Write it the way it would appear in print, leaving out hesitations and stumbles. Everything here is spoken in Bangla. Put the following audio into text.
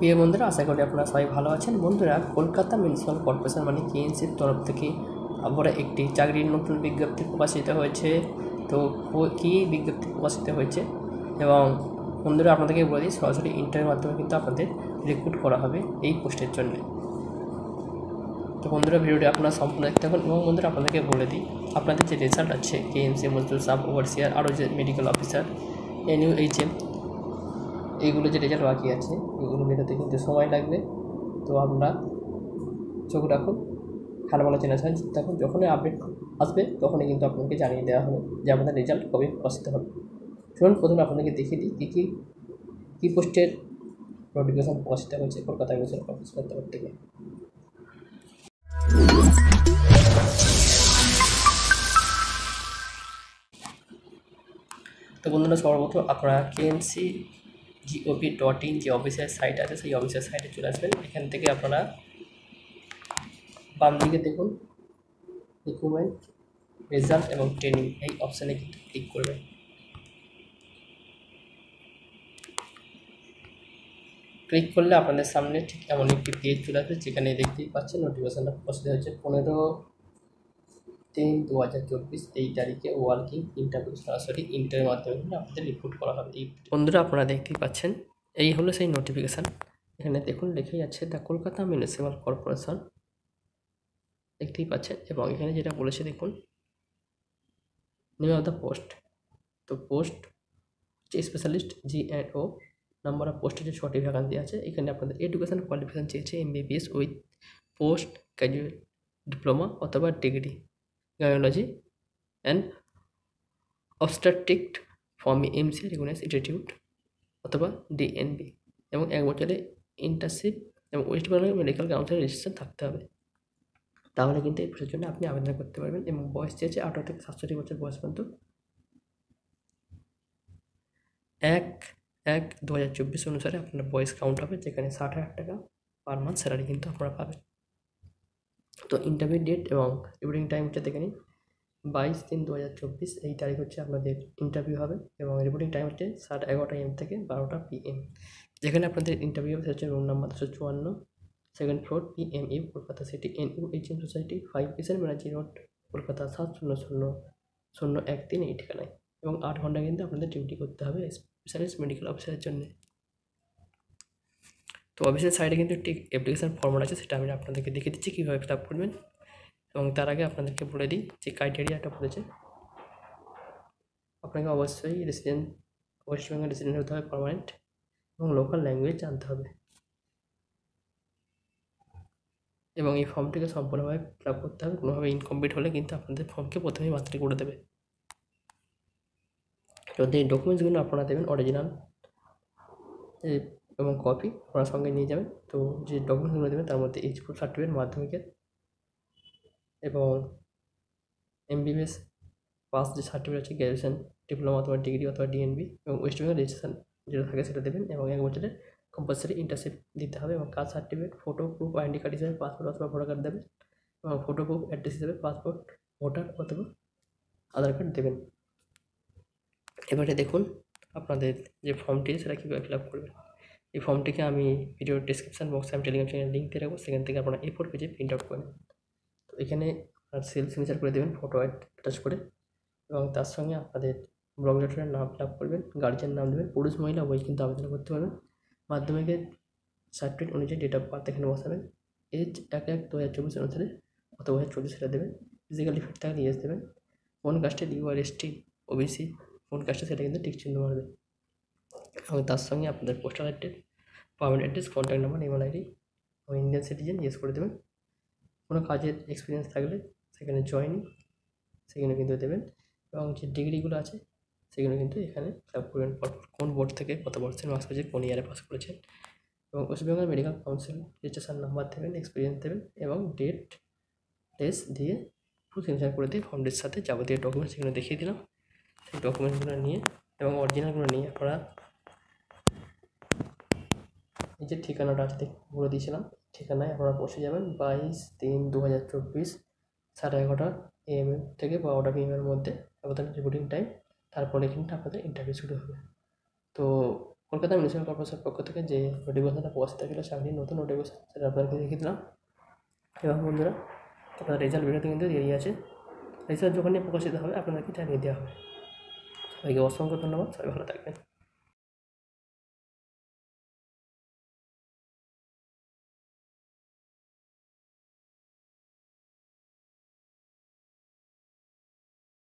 প্রিয় বন্ধুরা, আশা করি আপনারা সবাই ভালো আছেন। বন্ধুরা, কলকাতা মিউনিসিপ্যাল কর্পোরেশন মানে কেএমসির তরফ থেকে আবার একটি চাকরির নতুন বিজ্ঞপ্তি প্রকাশিত হয়েছে। তো কী বিজ্ঞপ্তি প্রকাশিত হয়েছে এবং বন্ধুরা আপনাদেরকে বলে দিই, সরাসরি ইন্টারভিউর মাধ্যমে কিন্তু আপনাদের রিক্রুট করা হবে এই পোস্টের জন্য। তো বন্ধুরা, ভিডিওটি আপনারা সম্পূর্ণ দেখতে থাকুন। এবং বন্ধুরা আপনাদেরকে বলে দিই, আপনাদের যে রেজাল্ট আছে কেএমসি মজদুর সাব ওভারসিয়ার, আরও যে মেডিকেল অফিসার, NUHM, এইগুলো যে রেজাল্ট বাকি আছে এগুলো বেরোতে কিন্তু সময় লাগবে। তো আমরা চোখ রাখুন, ভালো ভালো জেনারেশন থাকুন, যখনই আপডেট আসবে তখনই কিন্তু আপনাকে জানিয়ে দেওয়া হবে যে আমাদের রেজাল্ট কবে প্রকাশিত হবে। চলুন প্রথমে আপনাদেরকে দেখিয়ে দিই কী পোস্টের নোটিফিকেশন প্রকাশিত হয়েছে কলকাতা মিউনিসিপ্যাল কর্পোরেশনের তরফ থেকে। তো বন্ধুরা, সর্বপ্রথম আপনারা KMCGOP.in যে অফিসিয়াল সাইট আছে সেই অফিসিয়াল সাইটে চলে আসবেন। এখান থেকে আপনারা বাম দিকে দেখুন রিক্রুটমেন্ট, রেজাল্ট এবং ট্রেনিং, এই অপশানে কিন্তু ক্লিক করবেন। ক্লিক করলে আপনাদের সামনে ঠিক এমন একটি পেজ চলে আসবে, যেখানে দেখতেই পাচ্ছেন নোটিফিকেশনটা প্রকাশিত হয়েছে 15/3/2024 এই তারিখে ওয়ার্কিং ইন্টারভিউ, সরাসরি ইন্টারভিউর মাধ্যমে কিন্তু আপনাদের রিক্রুট করা হবে। এই বন্ধুরা আপনারা দেখতেই পাচ্ছেন, এই হলো সেই নোটিফিকেশান। এখানে দেখুন লেখাই আছে দ্য কলকাতা মিউনিসিপ্যাল কর্পোরেশন, দেখতেই পাচ্ছেন। এবং এখানে যেটা বলেছে দেখুন, নেম অফ দ্য পোস্ট। তো পোস্ট হচ্ছে স্পেশালিস্ট G&O, নাম্বার অফ পোস্টের যে 6টি ভ্যাকান্সি আছে। এখানে আপনাদের এডুকেশান কোয়ালিফিকেশান চেয়েছে MBBS with post graduate diploma অথবা degree gynaecology and obstetric from MC recognised institute অথবা DNB, এবং 1 বছরের ইন্টার্নশিপ এবং ওয়েস্ট বেঙ্গল মেডিকেল কাউন্সিলের রেজিস্ট্রেশন থাকতে হবে। তাহলে কিন্তু এই পোস্টের জন্য আপনি আবেদন করতে পারবেন। এবং বয়স চেয়েছে 18 থেকে 67 বছর বয়স পর্যন্ত। 1/1/2024 অনুসারে আপনার বয়স কাউন্ট হবে, যেখানে 60,000 টাকা পার মান্থ স্যালারি কিন্তু আপনারা পাবেন। তো ইন্টারভিউ ডেট এবং রিপোর্টিং টাইম হচ্ছে দেখে নিন, 22/3/2024 এই তারিখ হচ্ছে আপনাদের ইন্টারভিউ হবে। এবং রিপোর্টিং টাইম হচ্ছে 11:30 AM থেকে 12টা PM। যেখানে আপনাদের ইন্টারভিউ হবে হচ্ছে room number 254, second floor, PMU, Kolkata city, NUHM society, 5 কিষান ব্যানার্জি রোড, কলকাতা 7000013 এই ঠিকানায়। এবং 8 ঘন্টা কিন্তু আপনাদের ডিউটি করতে হবে স্পেশালিস্ট মেডিকেল অফিসারের জন্য। তো অফিসের সাইডে কিন্তু একটি অ্যাপ্লিকেশান ফর্ম্যাট আছে, সেটা আমি আপনাদেরকে দেখিয়ে দিচ্ছি কীভাবে ফিল আপ করবেন। এবং তার আগে আপনাদেরকে বলে দিই যে ক্রাইটেরিয়াটা বলেছে, আপনাকে অবশ্যই ওয়েস্ট বেঙ্গল রেসিডেন্ট হতে হবে পার্মানেন্ট, এবং লোকাল ল্যাঙ্গুয়েজ জানতে হবে। এবং এই ফর্মটিকে সম্পূর্ণভাবে ফিল আপ করতে হবে। কোনোভাবে ইনকমপ্লিট হলে কিন্তু আপনাদের ফর্মকে প্রথমেই বাতিল করে দেবে। যদি এই ডকুমেন্টসগুলো আপনারা দেবেন অরিজিনাল এবং কপি আপনার সঙ্গে নিয়ে যাবেন। তো যে ডকুমেন্টসগুলো দেবেন তার মধ্যে এইচএস সার্টিফিকেট মাধ্যমিকের, এবং MBBS পাস যে সার্টিফিকেট আছে, গ্র্যাজুয়েশন, ডিপ্লোমা অথবা ডিগ্রি অথবা DNB, এবং ওয়েস্ট বেঙ্গল রেজিস্ট্রেশন যেটা থাকে সেটা দেবেন। এবং 1 বছরের কম্পালসারি ইন্টার্নশিপ দিতে হবে। এবং caste certificate, photo proof identity card হিসেবে পাসপোর্ট অথবা ভোটার কার্ড দেবেন। এবং ফটো প্রুফ অ্যাড্রেস হিসেবে পাসপোর্ট, ভোটার অথবা আধার কার্ড দেবেন। এবারে দেখুন আপনাদের যে ফর্মটি সেটা কীভাবে ফিল আপ করবেন। এই ফর্মটিকে আমি ভিডিওর ডিসক্রিপশান বক্সে আমি টেলিগ্রাম চ্যানেল লিঙ্ক দিয়ে রাখবো, সেখান থেকে আপনারা A4 পেজে প্রিন্ট আউট করে নেন। তো এখানে আপনার সেলফ সিগনেচার করে দেবেন ফটো অ্যাটাচ করে, এবং তার সঙ্গে আপনাদের ব্লক লেটারের নাম ফিল আপ করবেন, গার্জিয়ান নাম দেবেন, পুরুষ মহিলা উভয় কিন্তু আবেদন করতে পারবেন। মাধ্যমিকের সার্টিফিকেট অনুযায়ী ডেট অফ বার্থ এখানে বসাবেন। এজ 1/1/2024 অনুসারে কত বছর চলছে সেটা দেবেন। ফিজিক্যালি ফিট থাকলে ইয়েস দেবেন। কোন কাস্টের UR ST OBC কোন কাস্টে সেটা কিন্তু টিক চিহ্ন মারবে। এবং তার সঙ্গে আপনাদের postal address, permanent address, contact number, email ID, এবং ইন্ডিয়ান সিটিজেন ইয়েস করে দেবেন। কোনো কাজের এক্সপিরিয়েন্স থাকলে সেখানে জয়েনিং সেখানে কিন্তু দেবেন। এবং যে ডিগ্রিগুলো আছে সেগুলো কিন্তু এখানে ফিল আপ করবেন। পরপর কোন বোর্ড থেকে কত পার্সেন্ট মার্কস পেয়েছে, কোন ইয়ারে পাস করেছেন, এবং West Bengal medical council registration number দেবেন, এক্সপিরিয়েন্স দেবেন, এবং ডেট ডেস দিয়ে ফুল সিগনেচার করে দিয়ে ফর্মটির সাথে যাবতীয় ডকুমেন্টস সেগুলো দেখিয়ে দিলাম। সেই ডকুমেন্টসগুলো নিয়ে এবং অরিজিনালগুলো নিয়ে আপনারা এই যে ঠিকানাটা আছে বলে দিয়েছিলাম, ঠিকানায় আপনারা পৌঁছে যাবেন 22/3/2024 11:30 AM থেকে 12টা PM এর মধ্যে আবেদন রিপোর্টিং টাইম। তারপরে কিন্তু আপনাদের ইন্টারভিউ শুরু হবে। তো কলকাতা মিউনিসিপ্যাল কর্পোরেশনের পক্ষ থেকে যে নোটিফিকেশনটা প্রকাশিত হয়েছিল চাকরির নতুন নোটিফিকেশন, সেটা আপনাদেরকে দেখিয়ে দিলাম। এবং বন্ধুরা, আপনার রেজাল্ট বেরোতে কিন্তু দেরি আছে। রেজাল্ট যখনই প্রকাশিত হবে আপনাদেরকে জানিয়ে দেওয়া হবে। সবাইকে অসংখ্য ধন্যবাদ, সবাই ভালো থাকবেন।